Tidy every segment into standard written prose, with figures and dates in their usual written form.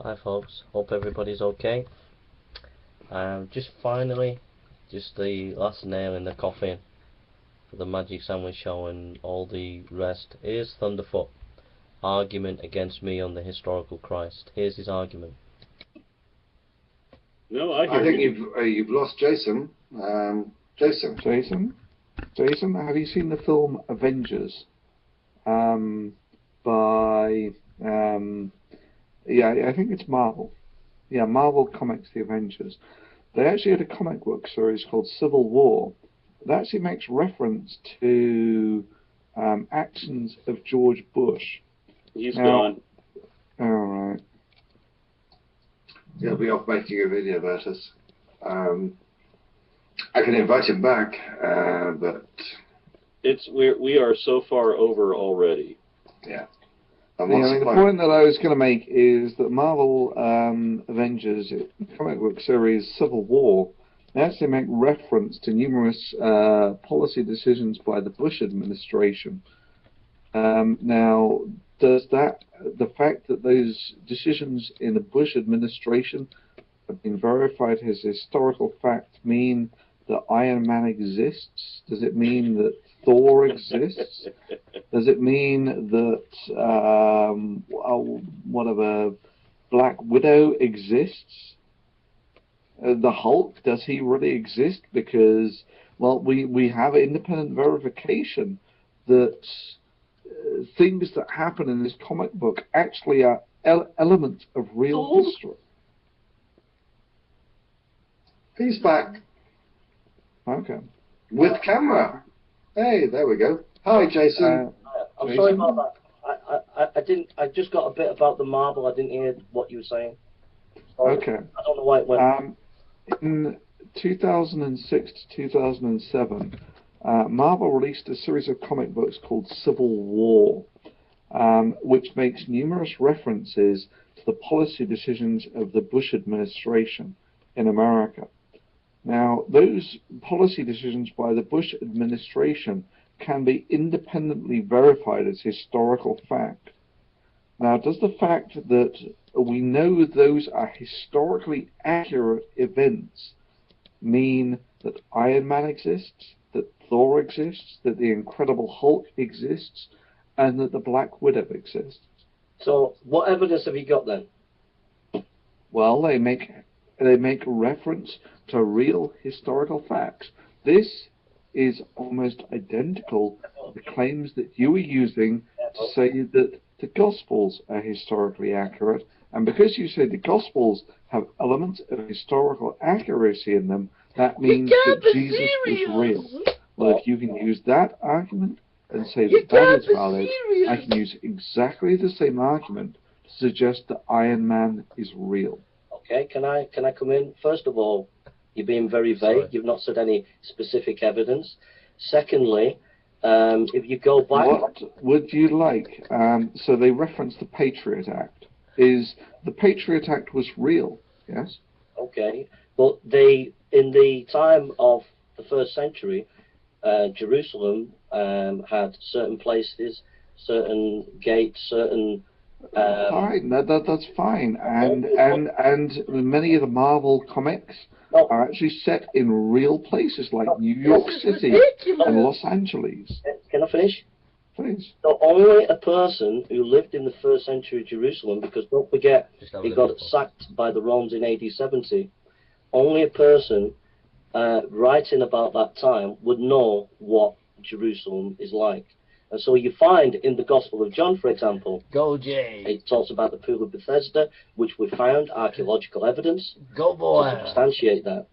Hi folks, hope everybody's okay. Just finally, just the last nail in the coffin for the Magic Sandwich Show and all the rest. Here's Thunderf00t argument against me on the historical Christ. Here's his argument. No, I think you've lost Jason. Jason, have you seen the film Avengers? Yeah, I think it's Marvel. Yeah, Marvel Comics, The Avengers. They actually had a comic book series called Civil War that actually makes reference to actions of George Bush. He's gone. All right. He'll be off making a video about us. I can invite him back, but we are so far over already. Yeah. The point that I was going to make is that Marvel Avengers comic book series Civil War, they actually make reference to numerous policy decisions by the Bush administration. Now, does the fact that those decisions in the Bush administration have been verified as historical fact mean that Iron Man exists? Does it mean that Thor exists? Does it mean that whatever Black Widow exists? The Hulk, does he really exist? Because, well, we have independent verification that things that happen in this comic book actually are elements of real history. He's back. Okay. With camera. Hey, there we go. Hi, Jason. I'm Jason? sorry about that. I just got a bit about the Marvel. I didn't hear what you were saying. Sorry. Okay. I don't know why it went. In 2006 to 2007, Marvel released a series of comic books called Civil War, which makes numerous references to the policy decisions of the Bush administration in America. Now, those policy decisions by the Bush administration can be independently verified as historical fact. Now, does the fact that we know those are historically accurate events mean that Iron Man exists, that Thor exists, that the Incredible Hulk exists, and that the Black Widow exists? So, what evidence have you got then? Well, they make reference to real historical facts. This is almost identical to the claims that you were using to say that the Gospels are historically accurate, and because you say the Gospels have elements of historical accuracy in them, that means that Jesus was real. Well, if you can use that argument and say that that is valid, I can use exactly the same argument to suggest that Iron Man is real. Okay, can I come in? First of all, you're being very vague. Sorry. You've not said any specific evidence. Secondly, if you go back... What would you like? So they reference the Patriot Act. The Patriot Act was real, yes? Okay, but in the time of the first century, Jerusalem had certain places, certain gates, certain... Fine, that's fine, and many of the Marvel comics are actually set in real places like New York City and Los Angeles. Can I finish? Please. So only a person who lived in the first century of Jerusalem, because don't forget, he got sacked by the Romans in AD 70, only a person writing about that time would know what Jerusalem is like. And so you find in the Gospel of John, for example, Go Jay. It talks about the Pool of Bethesda, which we found archaeological evidence Go boy. to substantiate that.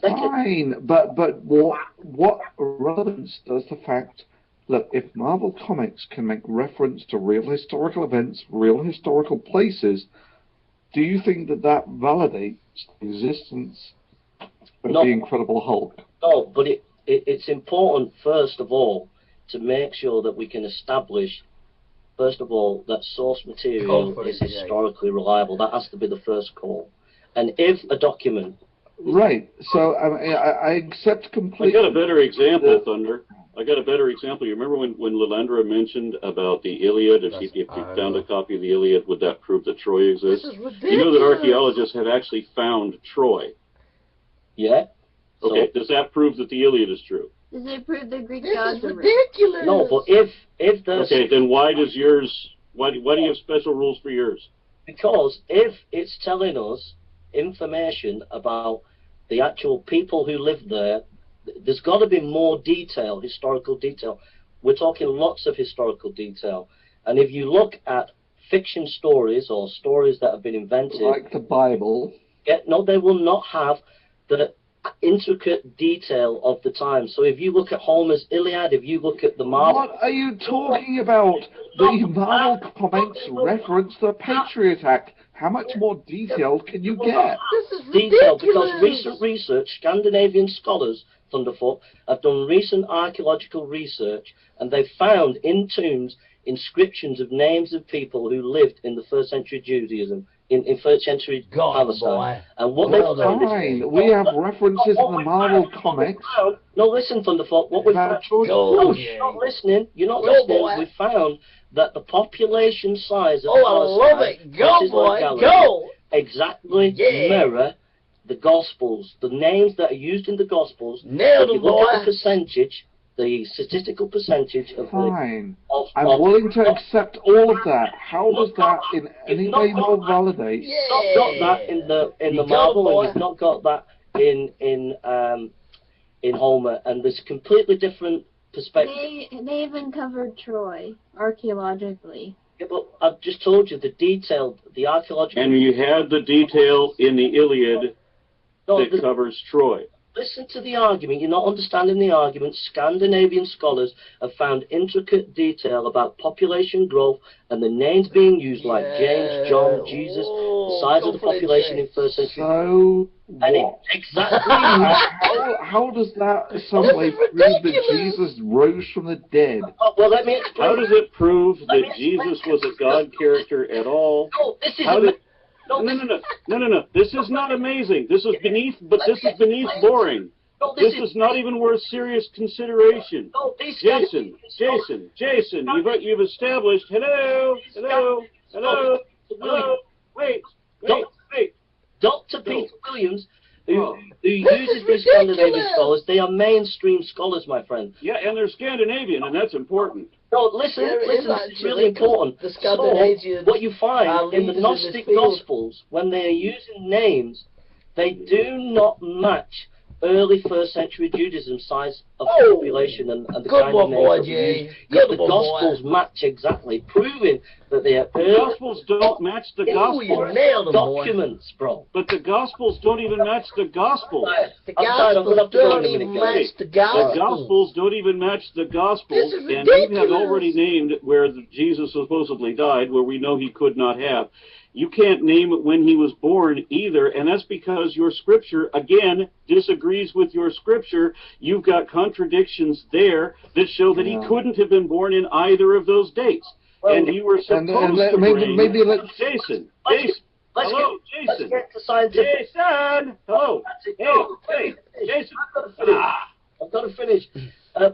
Fine, but what relevance does the fact, look, if Marvel Comics can make reference to real historical events, real historical places, do you think that validates the existence of the Incredible Hulk? No, but it's important, first of all, to make sure that we can establish, first of all, that source material is historically reliable. That has to be the first call. And if a document... Right, so I accept completely... I got a better example, Thunder. I got a better example. You remember when Lilandra mentioned about the Iliad? If you found a copy of the Iliad, would that prove that Troy exists? This is ridiculous. You know that archaeologists have actually found Troy. Yeah. Okay, does that prove that the Iliad is true? Does it prove the Greek This gods is are real? ridiculous. No, but if there's Okay, then why does yours? Why do you have special rules for yours? because if it's telling us information about the actual people who lived there, there's got to be more detail, historical detail. We're talking lots of historical detail. And if you look at fiction stories or stories that have been invented, Like the Bible. no, they will not have the intricate detail of the time. So if you look at Homer's Iliad, if you look at the Marvel... What are you talking about? The Marvel comics reference the Patriot Act. How much more detailed can you get? This is Detail, ridiculous. because recent research, Scandinavian scholars, Thunderf00t, have done recent archaeological research, and they've found in tombs inscriptions of names of people who lived in the first century Judaism, in first century Palestine. Boy. And what Well they've found Fine. We have references in the Marvel comics. No, listen, Thunderf00t. What we found, Go, you're not listening. You're not Go, listening. boy. We found that the population size of Oh, I Palestine, love it. Go, which is boy. like Galilee, Go. exactly Yeah. mirror the Gospels. The names that are used in the Gospels. Nailed If him, you look at boy. the percentage, the statistical percentage of Fine. of, I'm of, willing to accept all of that. How does that in any You've not way more got validate? Yeah. not got that in the You Marvel, go, boy. and you've not got that in Homer, and there's completely different perspective. They even covered Troy archaeologically. Yeah, but I've just told you the detail, the archaeological. And you had the detail in the Iliad No, that covers Troy. listen to the argument. You're not understanding the argument. Scandinavian scholars have found intricate detail about population growth and the names being used, like James, John, Jesus, the size of the population in first century. So And it what? exactly. How does that in some way prove that Jesus rose from the dead? Oh, well, let me explain. How does it prove Let that me explain. Jesus was a God character at all? No, this is How did? no, No. This is not amazing. This is beneath, but this is beneath boring. no, This is not even worth serious consideration. No, these Jason, you've established. Hello. Wait. Dr. Peter Williams, who uses these Scandinavian scholars, they are mainstream scholars, my friend. Yeah, and they're Scandinavian, and that's important. No, listen, Yeah, it is it's actually, really important. the Scandinavians So, what you are find in the leaders in Gnostic this field. Gospels, when they are using names, they do not match early first century Judaism size of Oh, population and the good kind one, of boy, names that we Jay. use. Yet Good the one, Gospels boy. match exactly, proving that they are The early Gospels don't match the Ooh, you Gospels. nailed him, boy. documents, bro. But the Gospels don't even match the Gospels. The I'm sorry, I'm gonna Gospels have to go don't in a minute, even guys. match the The Gospels. Gospels don't even match the Gospels, This is and you have ridiculous. already named where Jesus supposedly died, where we know he could not have. You can't name it when he was born either, and that's because your scripture, again, disagrees with your scripture. You've got contradictions there that show that he couldn't have been born in either of those dates. Well, and you were supposed to bring maybe let's Jason. Let's Hello, let's Jason. get to scientific. Jason! Hello. Hey, Jason. I've got to finish.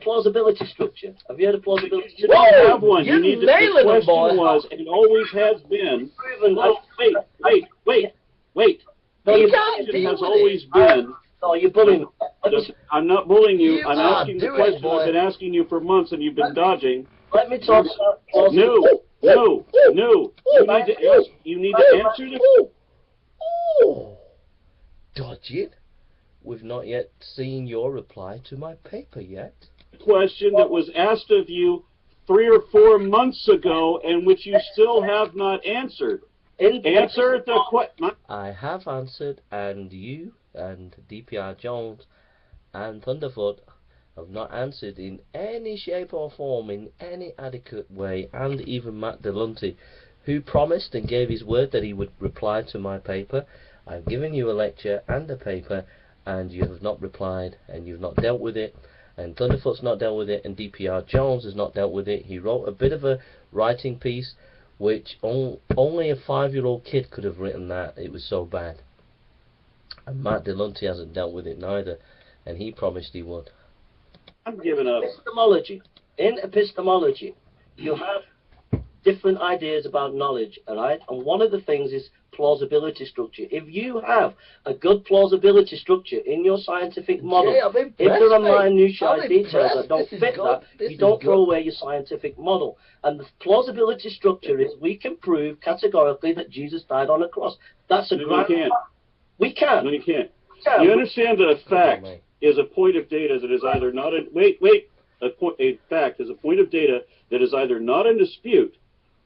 Plausibility structure. Have you heard of plausibility You structure? don't have one. You're You need to, nailing the it, question boy. was, and always has been, Proven. wait. No, The you can't question deal has with always it. been, No, you're bullying. I'm not bullying you. You I'm are asking the doing question it, boy. I've been asking you for months and you've been dodging. Let me talk about plausibility. No. You need to answer the Oh, dodge it. We've not yet seen your reply to my paper yet. question that was asked of you 3 or 4 months ago and which you still have not answered. Answer the question. I have answered, and you and dprjones and Thunderf00t have not answered in any shape or form, in any adequate way, and even Matt Delunty, who promised and gave his word that he would reply to my paper. I've given you a lecture and a paper, and you have not replied, and you've not dealt with it, and Thunderf00t's not dealt with it, and dprjones has not dealt with it. He wrote a bit of a writing piece, which only a 5-year-old kid could have written that. It was so bad. And Matt Delunty hasn't dealt with it neither, and he promised he would. I'm giving up. Epistemology. In epistemology, you have different ideas about knowledge, all right? And one of the things is plausibility structure. If you have a good plausibility structure in your scientific model, if there are minutiae details that don't fit that, you don't throw away your scientific model. And the plausibility structure is we can prove categorically that Jesus died on a cross. That's a No, you can't. We can. No, you can't. You understand that a fact is a point of data that is either not in... A fact is a point of data that is either not in dispute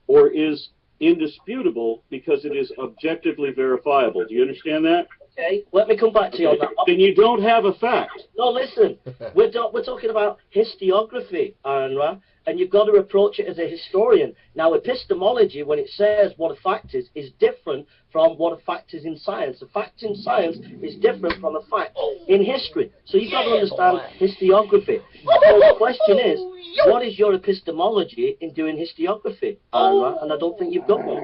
or is indisputable because it is objectively verifiable. Do you understand that? Okay, let me come back to you on that. Then you don't have a fact. No, listen. We're talking about historiography, AronRa, and you've got to approach it as a historian. Now, epistemology, when it says what a fact is different from what a fact is in science. A fact in science is different from a fact in history. So you've got to understand historiography. So the question is, what is your epistemology in doing historiography, AronRa? And I don't think you've got one.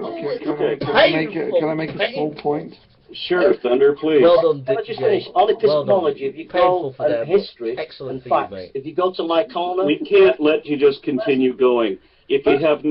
Can I make a small point? Sure, Thunder, please. Well done, Let me just finish. On epistemology, if you go and history excellent and facts, if you go to my corner... We can't let you just continue going. If you have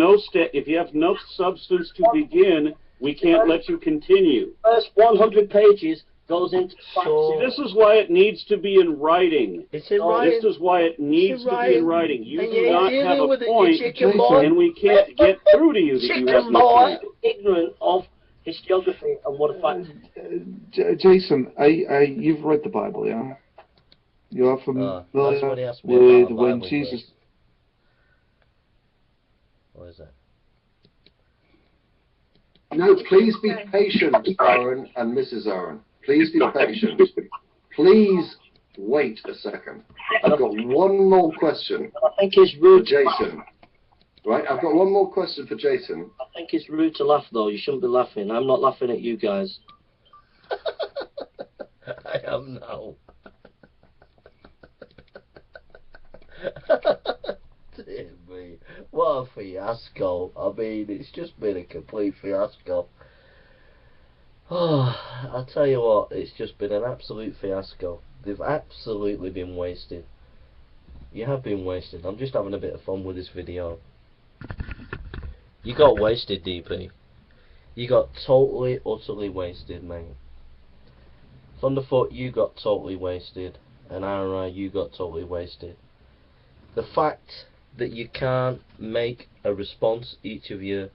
no substance to begin, we can't let you continue. First 100 pages goes into facts. See, this is why it needs to be in writing. It's in writing. This is why it needs to be in writing. You and do not have a point, boy. and we can't get through to you that you have no point. Ignorant of historiography and what a fact. Jason, you've read the Bible, yeah? You are familiar with when Jesus... What is that? No, please be patient, Aaron and Mrs. Aaron. Please be patient. Please wait a second. I've got one more question I think it's for rude. Jason. Right, I've got one more question for Jason. I think it's rude to laugh, though. You shouldn't be laughing. I'm not laughing at you guys. I am now. Dear me, what a fiasco. I mean, it's just been a complete fiasco. Oh, I'll tell you what, it's just been an absolute fiasco. They've absolutely been wasted. You have been wasted. I'm just having a bit of fun with this video. You got wasted, DP. You got totally, utterly wasted, mate. Thunderf00t, you got totally wasted. And AronRa, you got totally wasted. The fact that you can't make a response, each of you,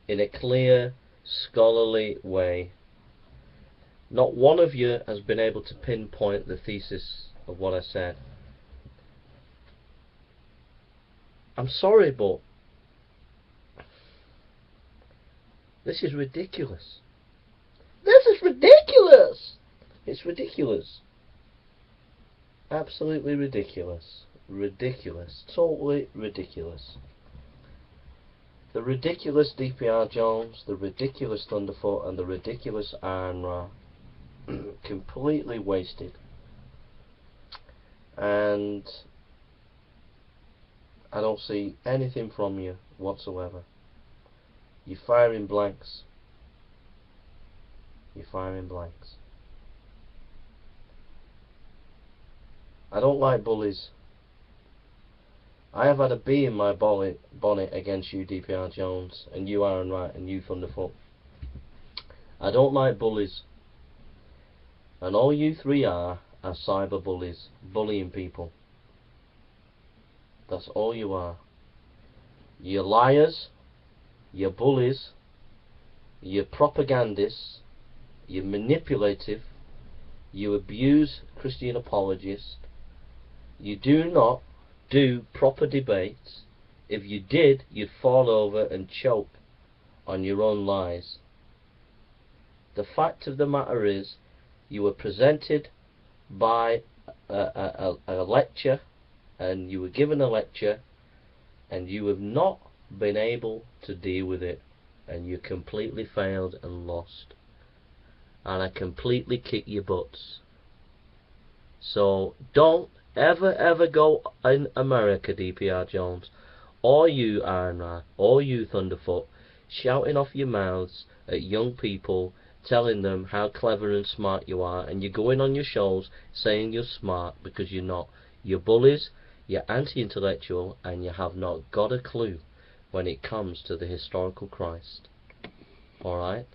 in a clear, scholarly way. Not one of you has been able to pinpoint the thesis of what I said. I'm sorry, but this is ridiculous. This is ridiculous! It's ridiculous. Absolutely ridiculous. Ridiculous. Totally ridiculous. The ridiculous dprjones, the ridiculous Thunderf00t, and the ridiculous AronRa completely wasted. And I don't see anything from you whatsoever. You're firing blanks. You're firing blanks. I don't like bullies. I have had a bee in my bonnet against you, dprjones, and you, AronRa, and you, Thunderf00t. I don't like bullies. And all you three are cyber bullies, bullying people. That's all you are. You're liars, you're bullies, you're propagandists, you're manipulative, you abuse Christian apologists, you do not do proper debates. If you did, you'd fall over and choke on your own lies. The fact of the matter is, you were presented by a lecture, and you were given a lecture, and you have not been able to deal with it, and you completely failed and lost. And I completely kick your butts. So don't ever go in America, dprjones, or you, AronRa, or you, Thunderf00t, shouting off your mouths at young people, telling them how clever and smart you are, and you're going on your shows saying you're smart because you're not. You're bullies, you're anti-intellectual, and you have not got a clue when it comes to the historical Christ. Alright?